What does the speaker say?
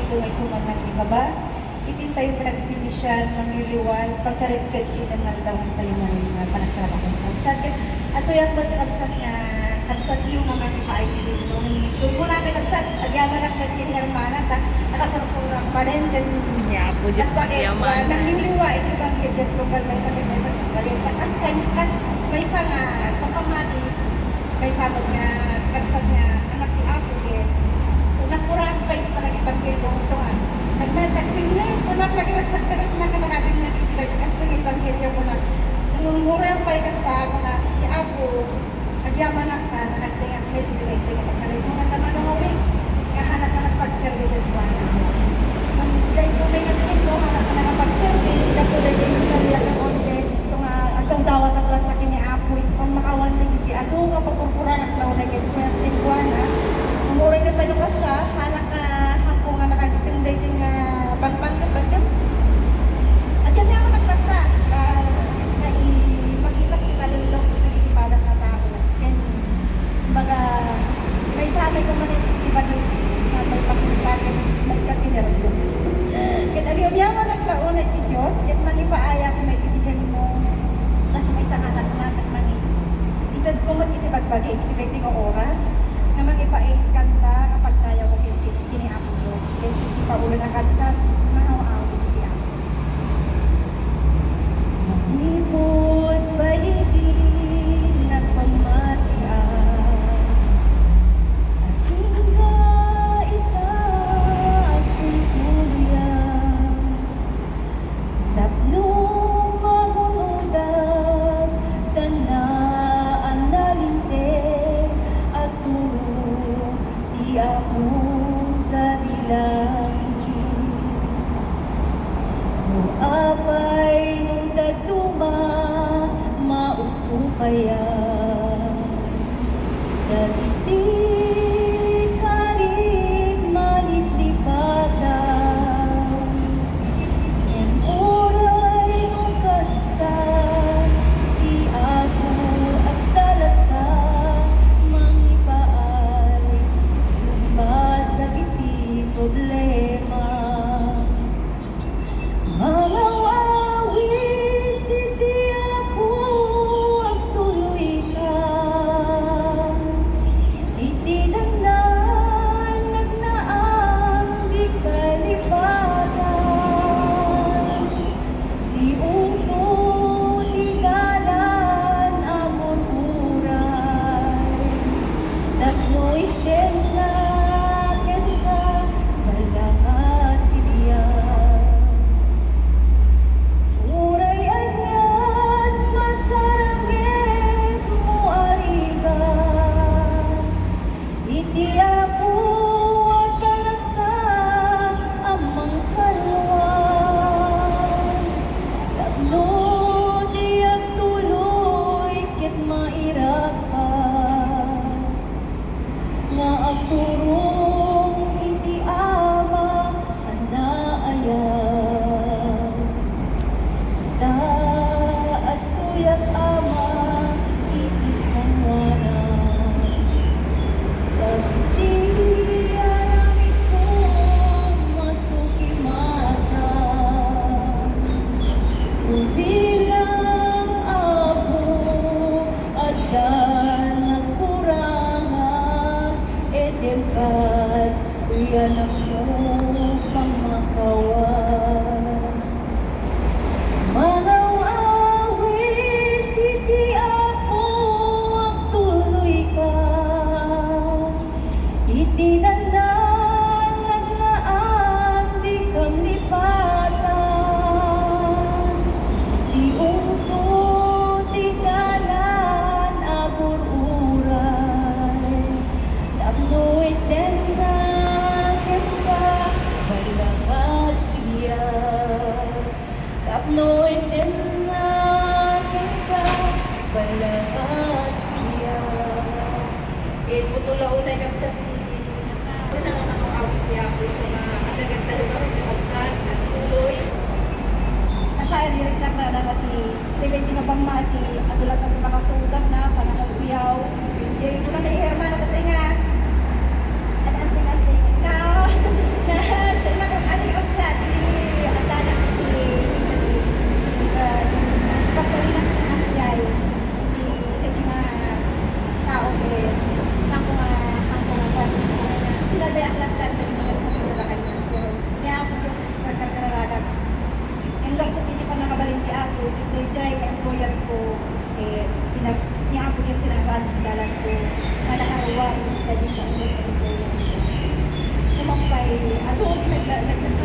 ito ay sumanang ibaba. Itin tayo pinagpinisyan, mangyiliway, pagkaripkad kita ng dawan tayo na panagkarakan sa kapsat. Ato yung ba't kapsat nga, kapsat yung mga ipaigilin mo. Kung muna kay kapsat, agyaman ang nagkini hermana, nakasarsurang pa rin. Ya po, Diyos magyaman. Nangyiliway, ito bang kigat kung may sakit tayo. Takas kayo, may isa nga, kapamati, may sabot nga, kapsat nga, anak ni Apo, nakurang pa ito palang ibanggil ko so nga. Nagmatakling nga, punak nagragsak-tagat na kanakating nga dito, kasi ng ibanggil ko na, murang pa ikas ka ako na, si Apo, agyaman na ka, nakagdayak, may didirekto yung pagkalit mo, nga naman ng weeks, kahanap ka ng pag-survey dyan ko. Dahil yung may natin ko, hanap ka ng pag-survey, kapulay yung naliyak ng on-best, atong dawat ang platakin ni Apo, ito pang makawan na hindi, ato nga pagpurpurang at laon na gito, may natin na, umuray na panukas ka, hanak na hangko nga nakagiting dahil nga bangpang ka ba ka? At yan nga ako nagtata, na ipakita ko kalindong nagitipadak na tao. And, baga, may sabi ko man ibagin na may pakitakin, nagkatinervyos. Kaya aliyom mo naglaunay ni Diyos, at mangipaaya kung may ibihin mo, kasi may isang anak na at mangi. Itad ko mat itibagbagay, itiday ko oras, na mag-ipait kanta kapag tayo ko kini-Apo Diyos. Yan itipaulad ang kalsat, manaw-awis niya. Magipot ba itin nagpamatian? Aking gaita akong tuloyan. Tapnong magunundag, tanaan na lintin at turo di ako sa dilangin. Nung apay nung daduma, maupupaya. Dagiti karig maliplipatan. Yan oray nung kasta, di ako at talata, mangipaay, sumbat dagiti problema. Mangawawis iti ako at tuloy ka. Iti dandan nagnaang di kalipatan. Di unto di galan amon uray. Tapno'y tenga kenka balangat tibiyan. Uray anyat masarangit mo arigan. Iti ako at talata amang salwan. Tapno di ang tuloy ket mairapan. Nga ang turong iti ama anaayan. Da at tuyat ama iti sangwanan. Dagiti aramid ko masukimatan. Bilang abo at nagkurangan, edemkat uyan ako pamakawan. Manaw-awis iti ako at tuloy ka. Iti dandan nagnaang di kang lipatan. Di unto di galan abor uray. Tapno'y tenga kenka balangat kay ano, naglasakit